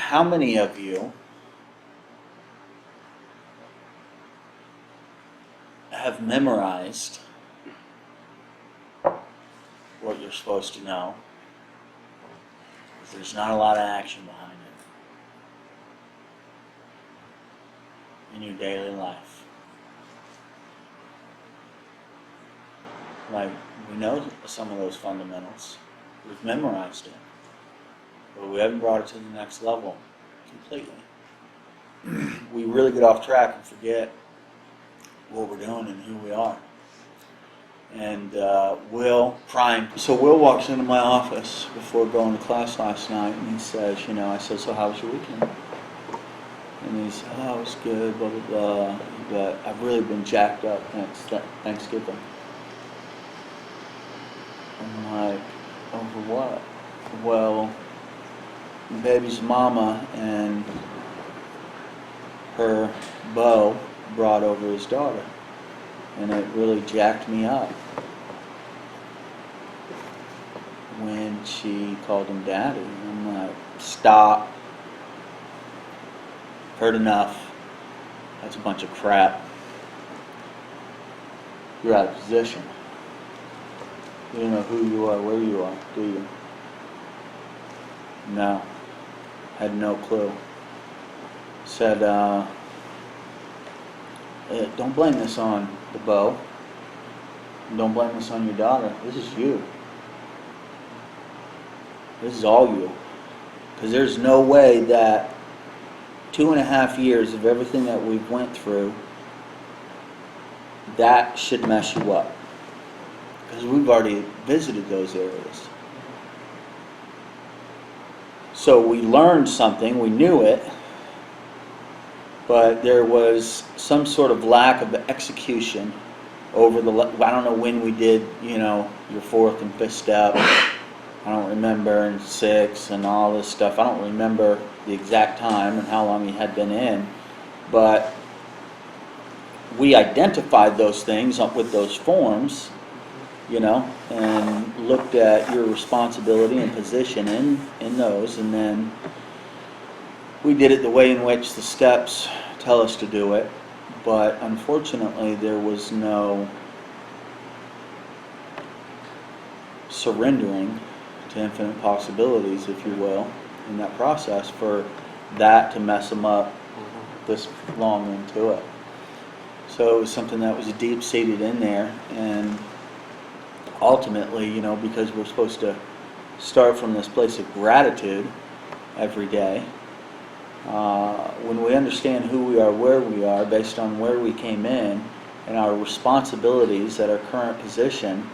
how many of you have memorized what you're supposed to know? There's not a lot of action behind it in your daily life. Like, we know some of those fundamentals. We've memorized it. But we haven't brought it to the next level completely. We really get off track and forget what we're doing and who we are. And Will walks into my office before going to class last night, and he says, I said, so how was your weekend? And he said, oh, it was good, blah, blah, blah, but I've really been jacked up since Thanksgiving. I'm like, over what? Well, baby's mama and her beau brought over his daughter, and it really jacked me up when she called him daddy. I'm like, stop. Heard enough. That's a bunch of crap. You're out of position. You don't know who you are, where you are, do you? No. Had no clue. Said, don't blame this on the beau. Don't blame this on your daughter. This is you. This is all you. Because there's no way that 2.5 years of everything that we've went through, that should mess you up. Because we've already visited those areas. So we learned something, we knew it, but there was some sort of lack of execution over I don't know when we did, your fourth and fifth step. I don't remember, and 6 and all this stuff. I don't remember the exact time and how long he had been in, but we identified those things with those forms, and looked at your responsibility and position in those, and then we did it the way in which the steps tell us to do it. But unfortunately, there was no surrendering to infinite possibilities, if you will, in that process for that to mess them up this long into it. So it was something that was deep-seated in there, and ultimately, because we're supposed to start from this place of gratitude every day, when we understand who we are, where we are, based on where we came in, and our responsibilities at our current position,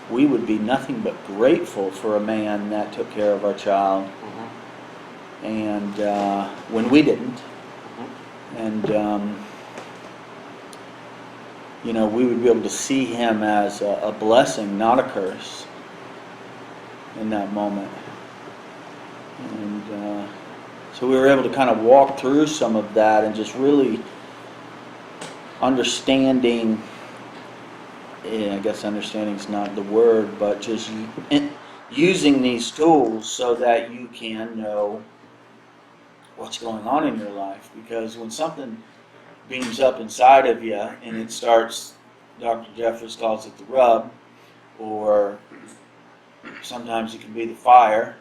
we would be nothing but grateful for a man that took care of our child, and when we didn't, and we would be able to see him as a blessing, not a curse, in that moment. And so we were able to kind of walk through some of that and just really understanding, I guess understanding is not the word, but just using these tools so that you can know what's going on in your life. Because when something beams up inside of you and it starts, Dr. Jeffers calls it the rub, or sometimes it can be the fire,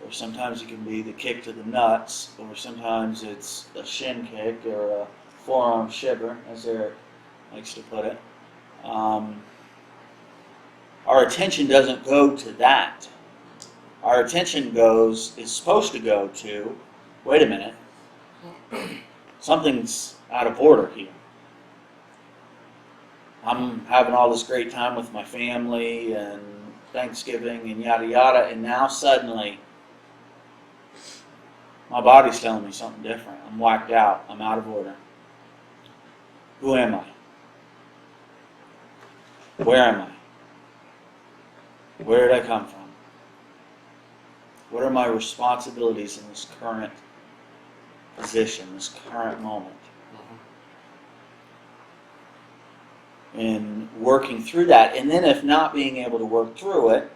or sometimes it can be the kick to the nuts, or sometimes it's a shin kick or a forearm shiver, as Eric likes to put it. Our attention doesn't go to that. Our attention is supposed to go to, wait a minute, something's out of order here. I'm having all this great time with my family and Thanksgiving and yada yada, and now suddenly my body's telling me something different. I'm whacked out. I'm out of order. Who am I? Where am I? Where did I come from? What are my responsibilities in this current position, this current moment? And working through that, and then if not being able to work through it,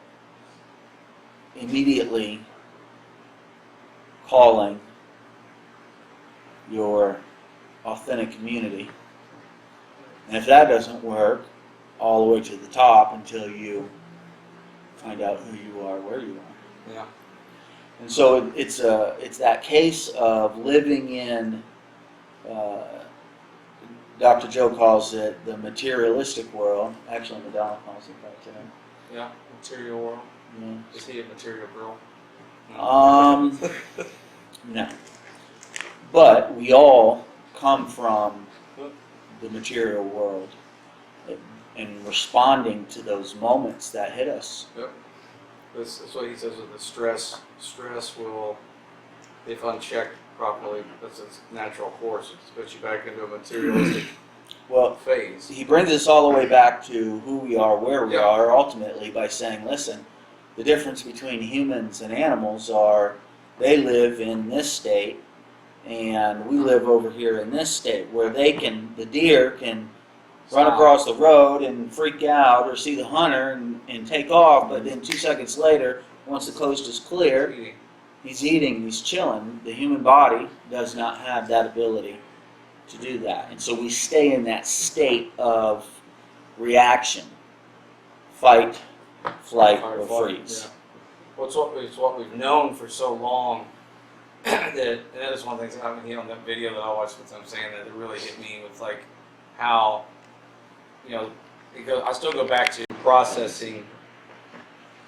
immediately calling your authentic community. And if that doesn't work, all the way to the top until you find out who you are, where you are. Yeah. And so it's that case of living in, Dr. Joe calls it the materialistic world. Actually, Madonna calls it that too. Yeah, material world. Yeah. Is he a material girl? No. But we all come from the material world and responding to those moments that hit us. Yep. That's what he says with the stress. Stress will, if unchecked properly, that's its natural course. It puts you back into a materialistic phase. He brings us all the way back to who we are, where we Yeah. are, ultimately by saying, listen, the difference between humans and animals are they live in this state and we live over here in this state where the deer can run across the road and freak out or see the hunter and take off, but then 2 seconds later, once the coast is clear, he's eating, he's chilling. The human body does not have that ability to do that. And so we stay in that state of reaction, fight, flight, or freeze. Yeah. Well, it's what we've known for so long that is one of the things that happened on that video that I watched with them saying that it really hit me with like how, I still go back to processing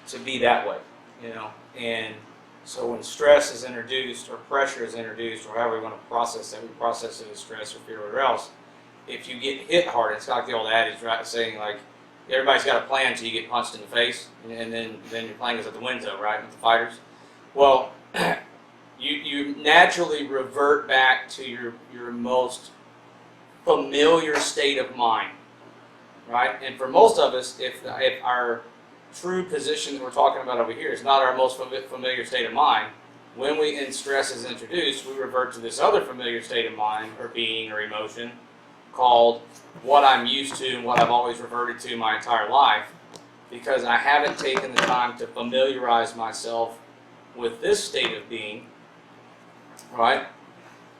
to be that way, and so when stress is introduced or pressure is introduced or however we want to process it, we process it as stress or fear or whatever else. If you get hit hard, it's like the old adage, right, saying like, everybody's got a plan until you get punched in the face, and then your plan is at the window, right, with the fighters. Well, you naturally revert back to your most familiar state of mind, right? And for most of us, if our true position that we're talking about over here is not our most familiar state of mind, when stress is introduced, we revert to this other familiar state of mind or being or emotion called what I'm used to and what I've always reverted to my entire life, because I haven't taken the time to familiarize myself with this state of being, right,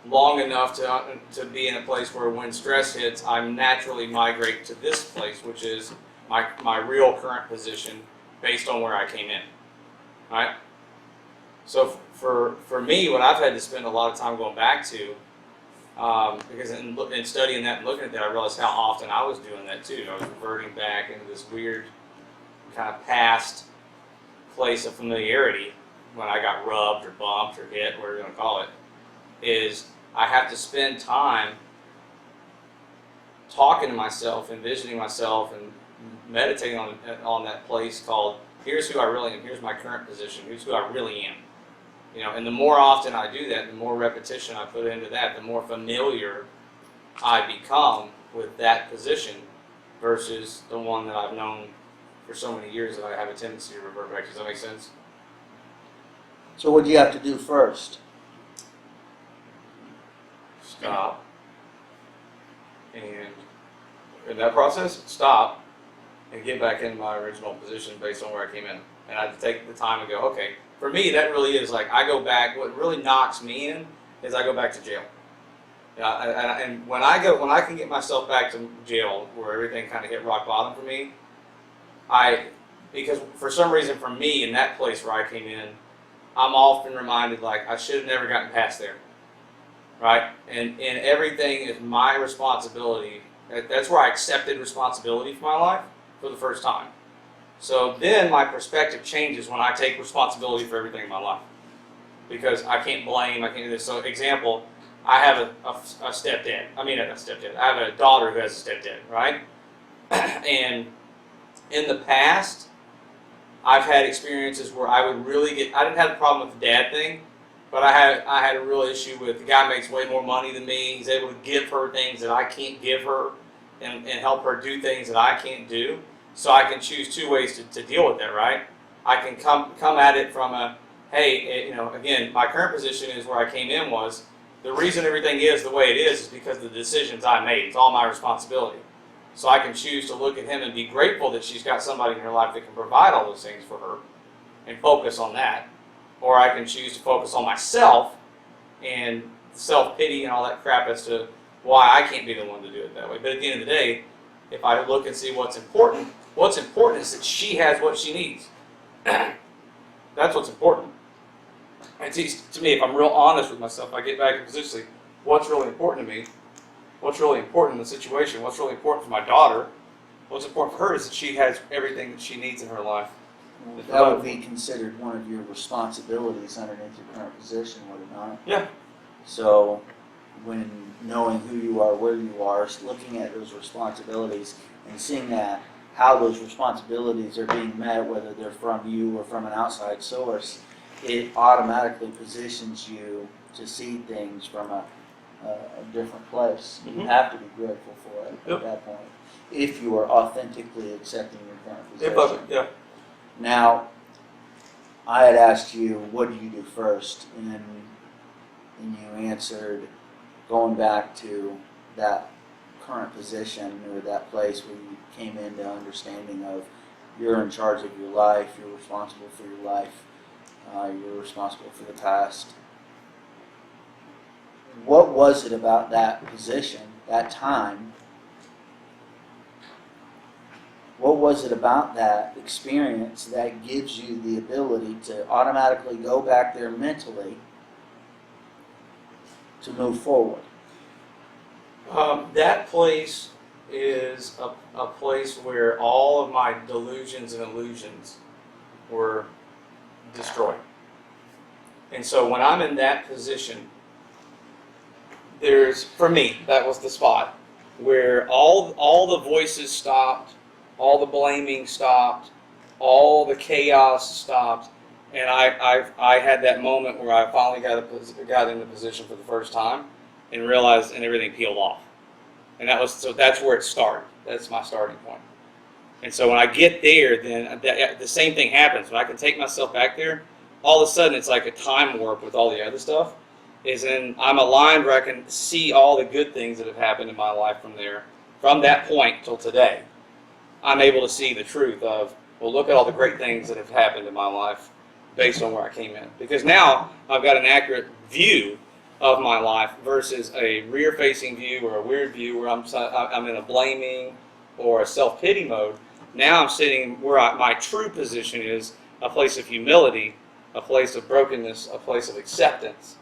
long enough to be in a place where when stress hits, I naturally migrate to this place, which is my real current position based on where I came in, right? So for me, what I've had to spend a lot of time going back to, because in studying that and looking at that, I realized how often I was doing that too. I was reverting back into this weird kind of past place of familiarity when I got rubbed or bumped or hit, whatever you're going to call it, is I have to spend time talking to myself, envisioning myself, and meditating on that place called, here's who I really am, here's my current position, here's who I really am. And the more often I do that, the more repetition I put into that, the more familiar I become with that position versus the one that I've known for so many years that I have a tendency to revert back. Does that make sense? So what do you have to do first? Stop. And in that process, stop and get back into my original position based on where I came in. And I have to take the time and go, okay, for me, that really is like, I go back, what really knocks me in is I go back to jail. And when I can get myself back to jail where everything kind of hit rock bottom for me, because for some reason for me in that place where I came in, I'm often reminded like I should have never gotten past there, right? And everything is my responsibility. That's where I accepted responsibility for my life for the first time. So then my perspective changes when I take responsibility for everything in my life, because I can't blame, I can't do this. So example, I have a stepdad. I mean, not a stepdad. I have a daughter who has a stepdad, right? And in the past, I've had experiences where I would really I didn't have a problem with the dad thing, but I had a real issue with the guy makes way more money than me. He's able to give her things that I can't give her and help her do things that I can't do. So I can choose two ways to deal with that, right? I can come at it from hey, again, my current position is where I came in was, the reason everything is the way it is because of the decisions I made. It's all my responsibility. So I can choose to look at him and be grateful that she's got somebody in her life that can provide all those things for her and focus on that. Or I can choose to focus on myself and self-pity and all that crap as to why I can't be the one to do it that way. But at the end of the day, if I look and see what's important is that she has what she needs. That's what's important. And to me, if I'm real honest with myself, I get back in position, what's really important to me, what's really important in the situation, what's really important for my daughter, what's important for her is that she has everything that she needs in her life. That would be considered one of your responsibilities underneath your current position, would it not? Yeah. So, when knowing who you are, where you are, looking at those responsibilities and seeing that, how those responsibilities are being met, whether they're from you or from an outside source, it automatically positions you to see things from a different place. You have to be grateful for it at that point, if you are authentically accepting your current position. Yeah. Now, I had asked you, what do you do first? And you answered, going back to that current position or that place where you came into understanding of you're in charge of your life, you're responsible for your life, you're responsible for the past. What was it about that position, that time? What was it about that experience that gives you the ability to automatically go back there mentally to move forward? That place is a place where all of my delusions and illusions were destroyed. And so when I'm in that position, for me, that was the spot where all the voices stopped, all the blaming stopped, all the chaos stopped, and I had that moment where I finally got into position for the first time and realized, and everything peeled off. And that's where it started. That's my starting point. And so when I get there, then the same thing happens. When I can take myself back there, all of a sudden it's like a time warp with all the other stuff. I'm aligned where I can see all the good things that have happened in my life from there, from that point till today. I'm able to see the truth of, well, look at all the great things that have happened in my life based on where I came in. Because now I've got an accurate view of my life versus a rear-facing view or a weird view where I'm in a blaming or a self-pity mode. Now I'm sitting where my true position is, a place of humility, a place of brokenness, a place of acceptance.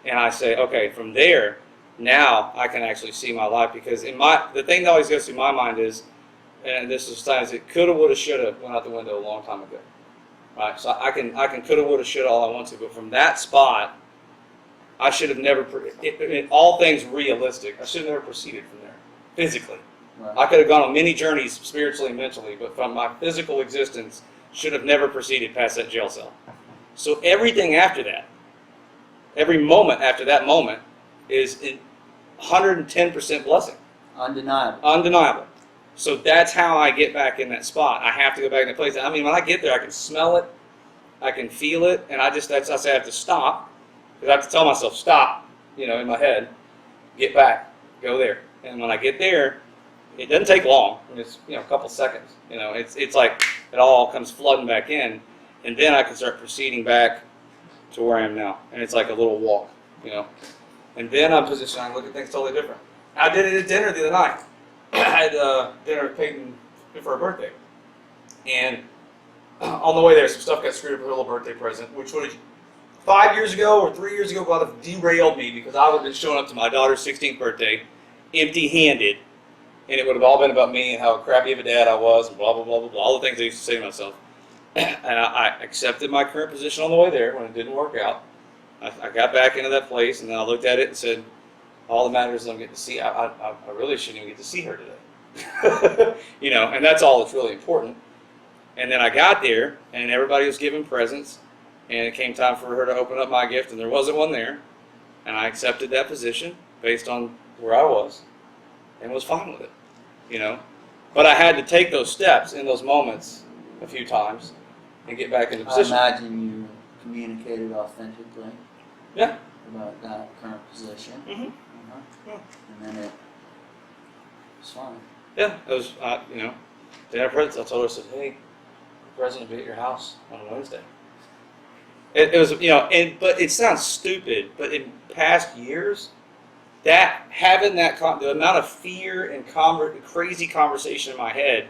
And I say, okay, from there, now I can actually see my life. Because the thing that always goes through my mind is, and this is signs it coulda, woulda, shoulda went out the window a long time ago. Right? So I can coulda, woulda, shoulda all I want to, but from that spot, I should have never, in all things realistic, I should have never proceeded from there, physically. Right. I could have gone on many journeys spiritually and mentally, but from my physical existence, should have never proceeded past that jail cell. So everything after that, every moment after that moment, is 110% blessing. Undeniable. Undeniable. So that's how I get back in that spot. I have to go back in that place. I mean, when I get there, I can smell it, I can feel it, and I say I have to stop, because I have to tell myself, stop, in my head, get back, go there. And when I get there, it doesn't take long. It's a couple seconds. It's like it all comes flooding back in, and then I can start proceeding back to where I am now. And it's like a little walk, And then I'm positioned. I look at things totally different. I did it at dinner the other night. I had dinner with Peyton for her birthday, and on the way there, some stuff got screwed up with her little birthday present, which would have 5 years ago or 3 years ago would have derailed me, because I would have been showing up to my daughter's 16th birthday empty-handed, and it would have all been about me and how crappy of a dad I was, and blah, blah, blah, blah, blah, all the things I used to say to myself. And I accepted my current position on the way there when it didn't work out. I got back into that place, and then I looked at it and said, all that matters is I'm getting to see, I really shouldn't even get to see her today. And that's all that's really important. And then I got there, and everybody was giving presents, and it came time for her to open up my gift, and there wasn't one there. And I accepted that position based on where I was, and was fine with it, But I had to take those steps in those moments a few times and get back into position. I imagine you communicated authentically. Yeah. About that current position. Mm-hmm. Yeah. And then it was fine. Yeah, it was, dinner presents. I told her, I said, hey, the present will be at your house on Wednesday. It was, but it sounds stupid, but in past years, that having the amount of fear and crazy conversation in my head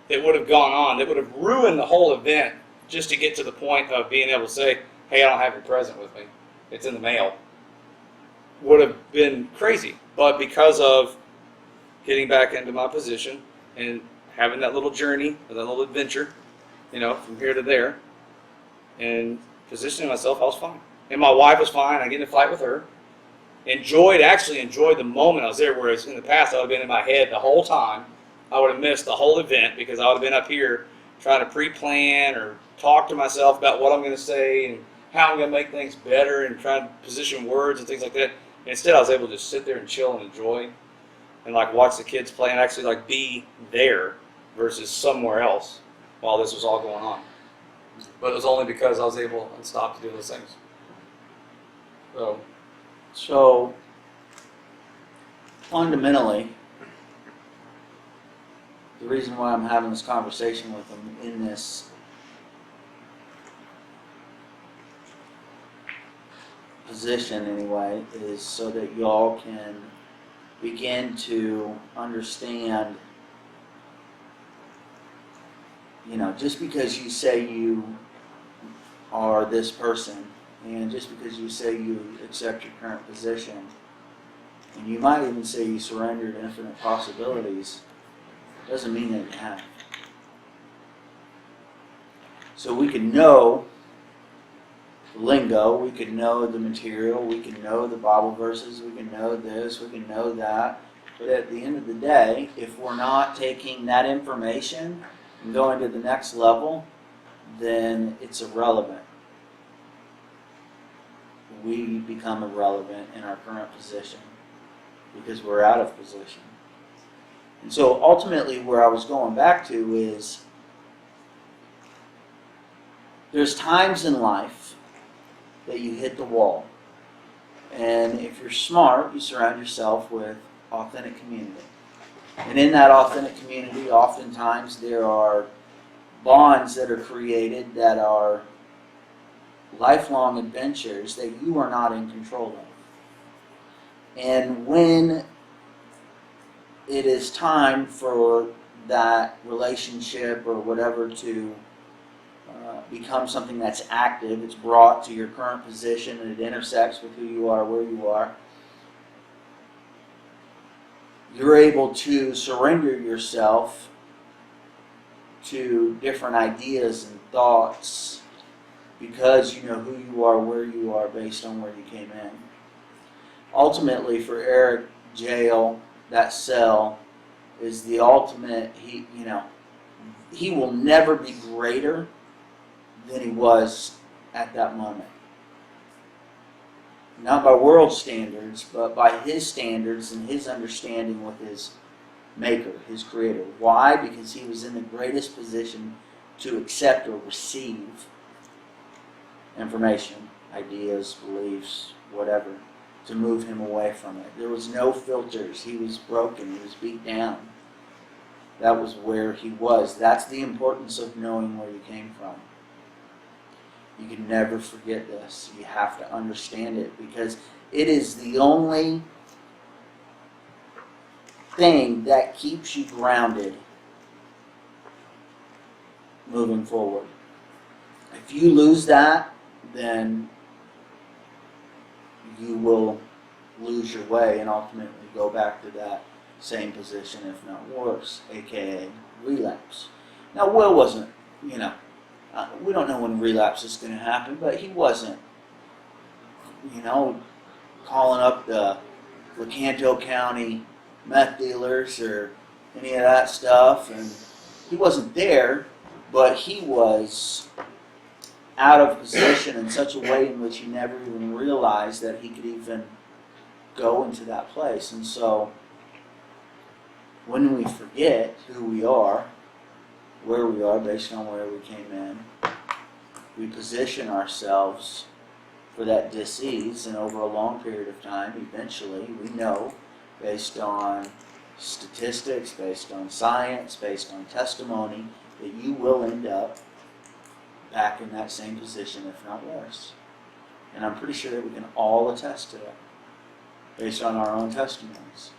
that would have gone on, that would have ruined the whole event just to get to the point of being able to say, hey, I don't have your present with me. It's in the mail. Would have been crazy. But because of getting back into my position and having that little journey, that little adventure, from here to there, and positioning myself, I was fine. And my wife was fine. I get in a fight with her. Actually enjoyed the moment I was there, whereas in the past I would have been in my head the whole time. I would have missed the whole event because I would have been up here trying to pre-plan or talk to myself about what I'm going to say and how I'm going to make things better and try to position words and things like that. And instead, I was able to just sit there and chill and enjoy and watch the kids play and actually be there versus somewhere else while this was all going on. But it was only because I was able to stop to do those things. So fundamentally, the reason why I'm having this conversation with them in this position anyway is so that y'all can begin to understand, just because you say you are this person, and just because you say you accept your current position, and you might even say you surrendered infinite possibilities, doesn't mean that you have. So we can know the lingo, we can know the material, we can know the Bible verses, we can know this, we can know that, but at the end of the day, if we're not taking that information and going to the next level, then it's irrelevant. We become irrelevant in our current position because we're out of position. And so ultimately where I was going back to is there's times in life that you hit the wall. And if you're smart, you surround yourself with authentic community. And in that authentic community, oftentimes there are bonds that are created that are lifelong adventures that you are not in control of. And when it is time for that relationship or whatever to become something that's active, it's brought to your current position and it intersects with who you are, where you are, you're able to surrender yourself to different ideas and thoughts because you know who you are, where you are, based on where you came in. Ultimately, for Eric, jail, that cell, is the ultimate. He will never be greater than he was at that moment. Not by world standards, but by his standards and his understanding with his maker, his creator. Why? Because he was in the greatest position to accept or receive information, ideas, beliefs, whatever, to move him away from it. There was no filters. He was broken. He was beat down. That was where he was. That's the importance of knowing where you came from. You can never forget this. You have to understand it because it is the only thing that keeps you grounded moving forward. If you lose that, then you will lose your way and ultimately go back to that same position, if not worse, aka relapse. Now, Will wasn't, we don't know when relapse is going to happen, but he wasn't, calling up the Lecanto County meth dealers or any of that stuff, and he wasn't there, but he was out of position in such a way in which he never even realized that he could even go into that place. And so when we forget who we are, where we are based on where we came in, we position ourselves for that disease, and over a long period of time, eventually, we know, based on statistics, based on science, based on testimony, that you will end up back in that same position, if not worse. And I'm pretty sure that we can all attest to that, based on our own testimonies.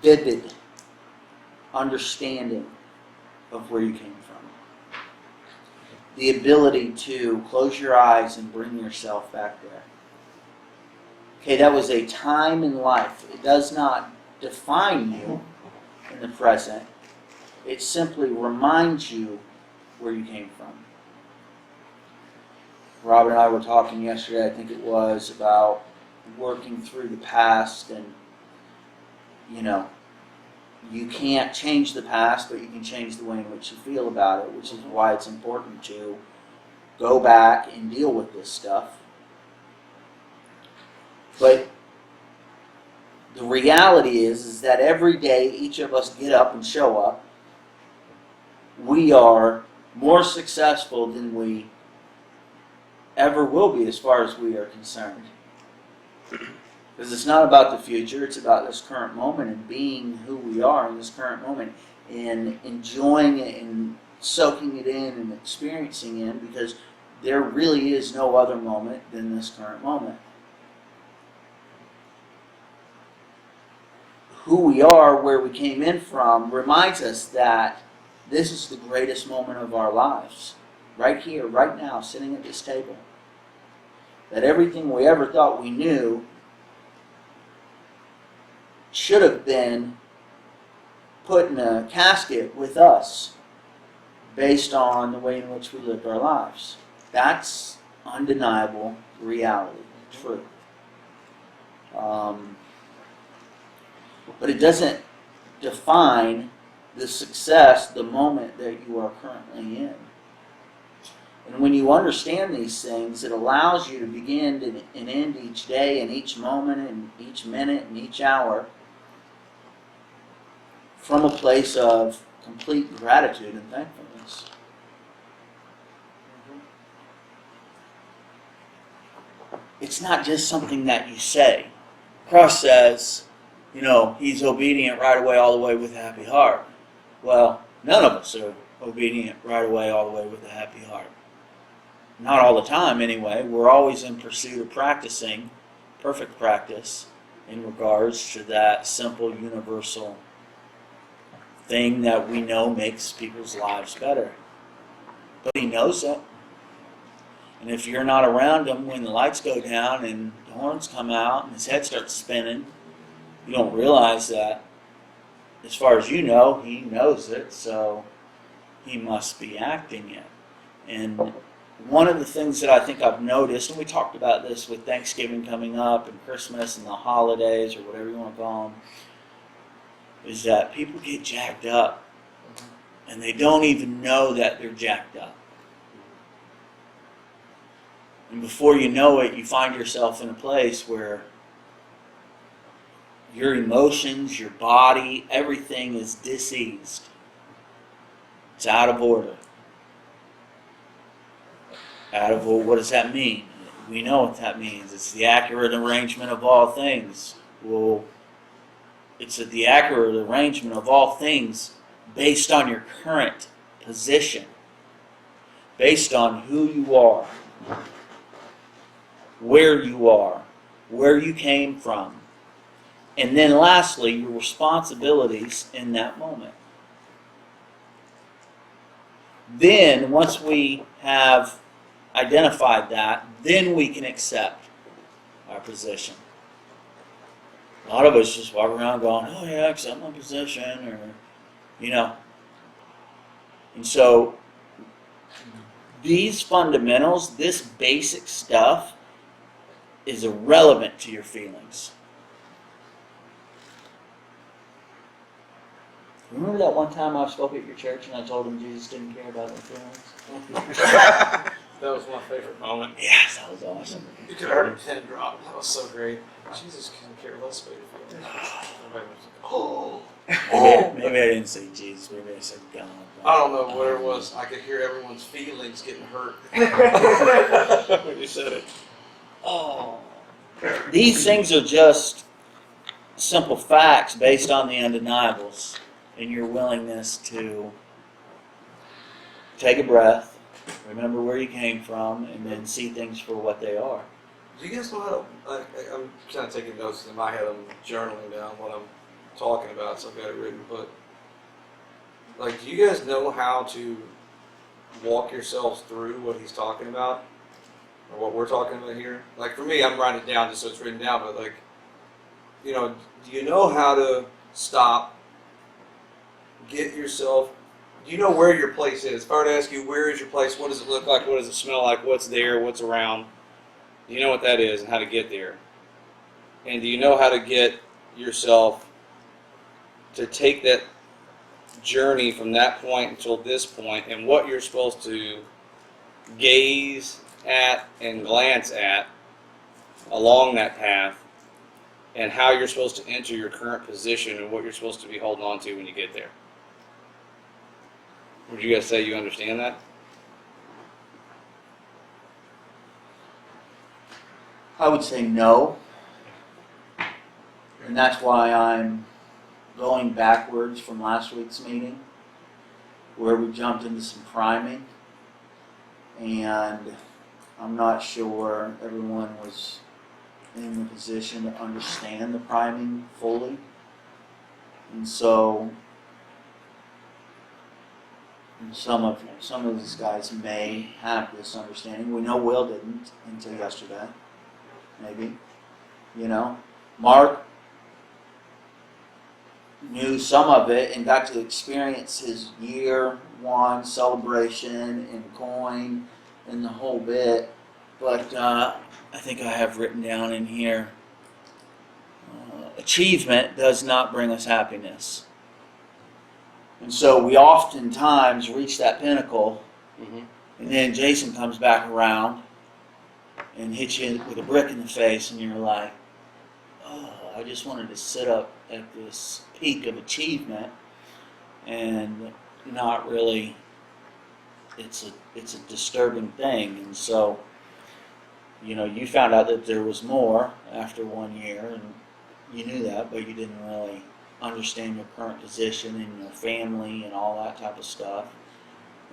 Vivid understanding of where you came from. The ability to close your eyes and bring yourself back there. Okay, that was a time in life. It does not define you in the present. It simply reminds you where you came from. Rob and I were talking yesterday, I think it was, about working through the past, and you can't change the past, but you can change the way in which you feel about it, which is why it's important to go back and deal with this stuff. But the reality is that every day each of us get up and show up, we are more successful than we ever will be as far as we are concerned. Because it's not about the future, it's about this current moment and being who we are in this current moment and enjoying it and soaking it in and experiencing it, because there really is no other moment than this current moment. Who we are, where we came in from, reminds us that this is the greatest moment of our lives. Right here, right now, sitting at this table. That everything we ever thought we knew should have been put in a casket with us based on the way in which we lived our lives. That's undeniable reality, truth. But it doesn't define the success, the moment that you are currently in. And when you understand these things, it allows you to begin and end each day and each moment and each minute and each hour from a place of complete gratitude and thankfulness. It's not just something that you say. Cross says, he's obedient right away, all the way with a happy heart. Well, none of us are obedient right away, all the way with a happy heart. Not all the time, anyway. We're always in pursuit of practicing perfect practice in regards to that simple, universal thing that we know makes people's lives better. But he knows it. And if you're not around him when the lights go down and the horns come out and his head starts spinning, you don't realize that, as far as you know, he knows it, so he must be acting it. And one of the things that I think I've noticed, and we talked about this with Thanksgiving coming up and Christmas and the holidays, or whatever you want to call them, is that people get jacked up and they don't even know that they're jacked up. And before you know it, you find yourself in a place where your emotions, your body, everything is diseased. It's out of order. What does that mean? We know what that means. It's the accurate arrangement of all things. Well, it's the accurate arrangement of all things based on your current position, based on who you are, where you came from, and then lastly, your responsibilities in that moment. Then, once we have identified that, then we can accept our position. A lot of us just walk around going, oh yeah, accept my position, or, And so, these fundamentals, this basic stuff, is irrelevant to your feelings. Remember that one time I spoke at your church and I told them Jesus didn't care about their feelings? That was my favorite moment. Yes, that was awesome. You could have heard a pin drop. That was so great. Jesus couldn't care less about your feelings. Everybody was like, Maybe I didn't say Jesus. Maybe I said God. I don't know what it was. I could hear everyone's feelings getting hurt when you said it. Oh. These things are just simple facts based on the undeniables. and your willingness to take a breath, remember where you came from, and then see things for what they are. Do you guys know how to, I'm kind of taking notes in my head, I'm journaling down what I'm talking about, so I've got it written, but, like, do you guys know how to walk yourselves through what he's talking about? Or what we're talking about here? Like, for me, I'm writing it down just so it's written down, but, like, you know, do you know how to stop, get yourself, do you know where your place is? If I were to ask you, where is your place? What does it look like? What does it smell like? What's there? What's around? Do you know what that is and how to get there? And do you know how to get yourself to take that journey from that point until this point and what you're supposed to gaze at and glance at along that path and how you're supposed to enter your current position and what you're supposed to be holding on to when you get there? Would you guys say you understand that? I would say no. And that's why I'm going backwards from last week's meeting, where we jumped into some priming. And I'm not sure everyone was in the position to understand the priming fully. And so some of these guys may have this understanding. We know Will didn't until yesterday. Maybe. You know. Mark knew some of it and got to experience his year one celebration and coin and the whole bit. But I think I have written down in here, achievement does not bring us happiness. And so we oftentimes reach that pinnacle, and then Jason comes back around and hits you with a brick in the face, and you're like, oh, I just wanted to sit up at this peak of achievement, and not really. It's a disturbing thing, and so, you know, you found out that there was more after 1 year, and you knew that, but you didn't really understand your current position and your family and all that type of stuff.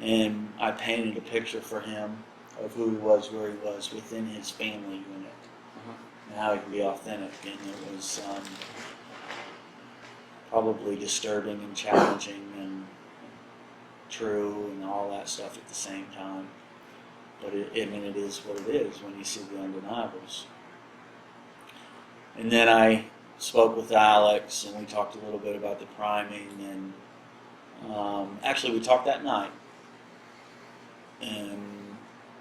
And I painted a picture for him of who he was, where he was within his family unit, and how he could be authentic. And it was probably disturbing and challenging and true and all that stuff at the same time. But it is what it is when you see the undeniables. And then I spoke with Alex, and we talked a little bit about the priming, and actually we talked that night, and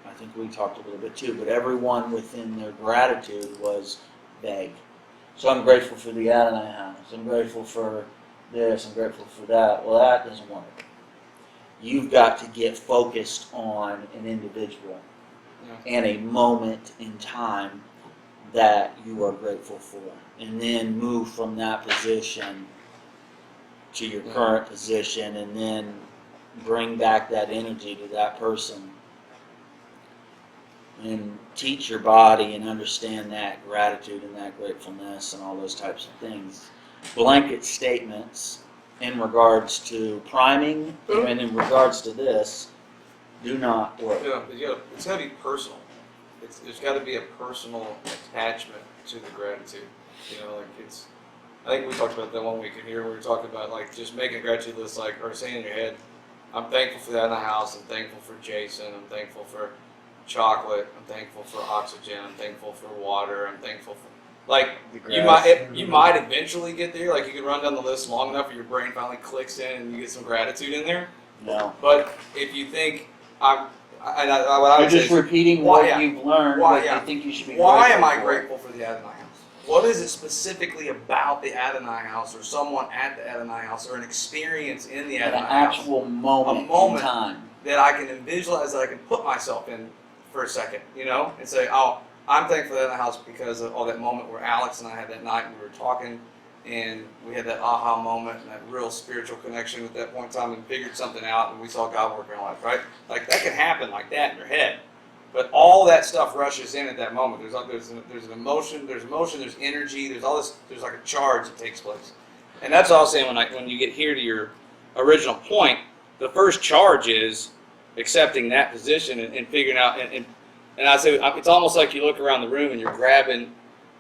I think we talked a little bit too, but everyone within their gratitude was vague. So I'm grateful for the Adonai house, I'm grateful for this, I'm grateful for that. Well, that doesn't work. You've got to get focused on an individual and a moment in time that you are grateful for, and then move from that position to your current position, and then bring back that energy to that person and teach your body and understand that gratitude and that gratefulness and all those types of things. Blanket statements in regards to priming and in regards to this do not work. Yeah, it's got to be personal. There's got to be a personal attachment to the gratitude. You know, like I think we talked about that 1 week in here. We were talking about like just making a gratitude list, like, or saying in your head, I'm thankful for that in the house. I'm thankful for Jason. I'm thankful for chocolate. I'm thankful for oxygen. I'm thankful for water. I'm thankful for, like, you might eventually get there. Like, you can run down the list long enough, your brain finally clicks in and you get some gratitude in there. No. But if you think what I You're would say just is, repeating what you've learned, what you think you should be grateful for. Why am I grateful for the Adonai house? What is it specifically about the Adonai house, or someone at the Adonai house, or an experience in the Adonai house? An actual moment in time that I can visualize, that I can put myself in for a second, you know, and say, oh, I'm thankful for that house because of all that moment where Alex and I had that night and we were talking and we had that aha moment and that real spiritual connection at that point in time and figured something out and we saw God work in our life, right? Like, that can happen like that in your head. But all that stuff rushes in at that moment. There's an emotion, there's energy, there's all this, there's like a charge that takes place. And that's all I was saying when you get here to your original point, the first charge is accepting that position and figuring out, and I say it's almost like you look around the room and you're grabbing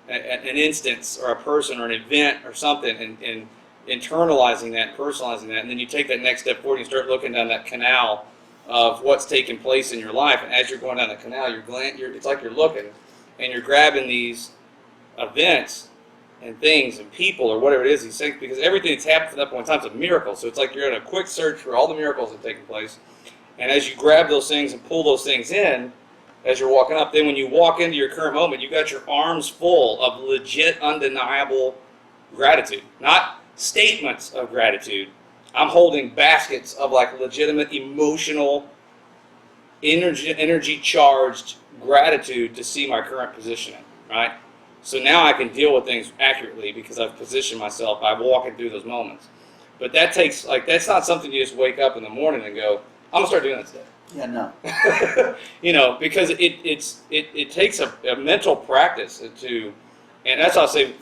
an instance or a person or an event or something and internalizing that, personalizing that, and then you take that next step forward and you start looking down that canal of what's taking place in your life. And as you're going down the canal, it's like you're looking and you're grabbing these events and things and people or whatever it is, these things, because everything that's happened from that point in time is a miracle. So it's like you're in a quick search for all the miracles that have taken place. And as you grab those things and pull those things in, as you're walking up, then when you walk into your current moment, you've got your arms full of legit, undeniable gratitude. Not statements of gratitude. I'm holding baskets of like legitimate, emotional, energy-charged gratitude to see my current positioning, right? So now I can deal with things accurately because I've positioned myself by walking through those moments. But that takes, that's not something you just wake up in the morning and go, I'm going to start doing that today. Yeah, no. Because it takes a mental practice to, and that's how I say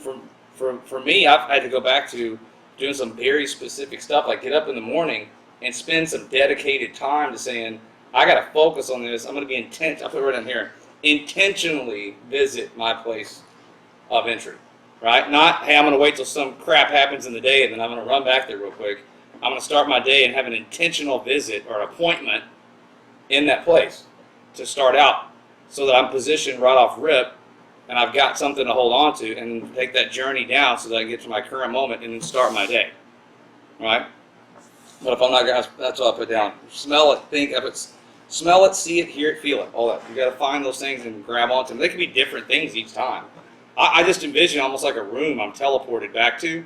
for me, I've had to go back to doing some very specific stuff, like get up in the morning and spend some dedicated time to saying, I got to focus on this. I'm going to be intent. I'll put it right down here. Intentionally visit my place of entry, right? Not, hey, I'm going to wait till some crap happens in the day and then I'm going to run back there real quick. I'm going to start my day and have an intentional visit or an appointment in that place to start out so that I'm positioned right off rip and I've got something to hold on to and take that journey down so that I get to my current moment and then start my day, right? But if I'm not going to, that's what I put down. Smell it, think of it, smell it, see it, hear it, feel it, all that. You got to find those things and grab onto them. They can be different things each time. I just envision almost like a room I'm teleported back to,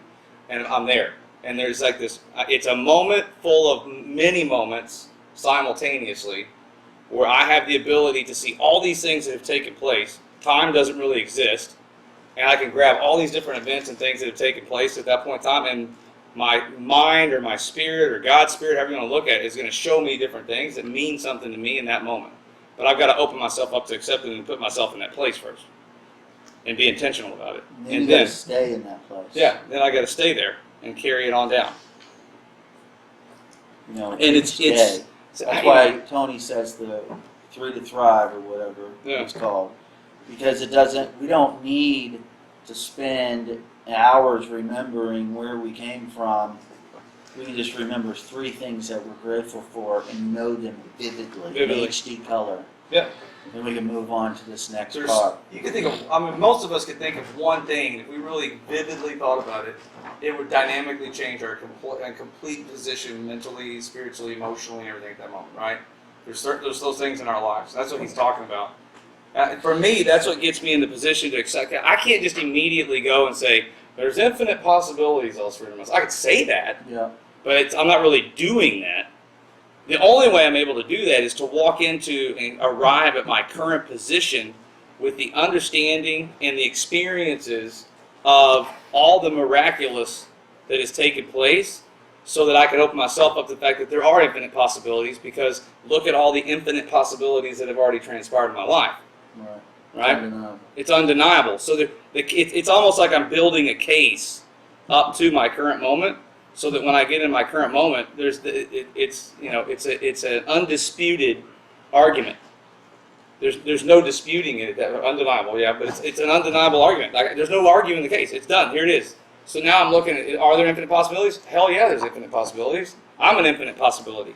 and I'm there. And there's like this, it's a moment full of many moments simultaneously where I have the ability to see all these things that have taken place. Time doesn't really exist. And I can grab all these different events and things that have taken place at that point in time, and my mind or my spirit or God's spirit, however you want to look at it, is going to show me different things that mean something to me in that moment. But I've got to open myself up to accept it and put myself in that place first. And be intentional about it. And then stay in that place. Yeah, then I got to stay there and carry it on down. And it's that's why Tony says the 3 to Thrive or whatever it's called, because we don't need to spend hours remembering where we came from. We can just remember 3 things that we're grateful for and know them vividly. In HD color. Yeah. Then we can move on to this next part. You can think of, most of us could think of one thing, and if we really vividly thought about it, it would dynamically change our complete position mentally, spiritually, emotionally, everything at that moment, right? There's those things in our lives. That's what he's talking about. For me, that's what gets me in the position to accept. I can't just immediately go and say, there's infinite possibilities elsewhere in myself. I could say that, but I'm not really doing that. The only way I'm able to do that is to walk into and arrive at my current position with the understanding and the experiences of all the miraculous that has taken place, so that I can open myself up to the fact that there are infinite possibilities, because look at all the infinite possibilities that have already transpired in my life. Right? It's undeniable. So it's almost like I'm building a case up to my current moment, so that when I get in my current moment, it's an undisputed argument. There's no disputing it. Undeniable, yeah, but it's an undeniable argument. There's no arguing the case. It's done. Here it is. So now I'm looking at, are there infinite possibilities? Hell yeah, there's infinite possibilities. I'm an infinite possibility.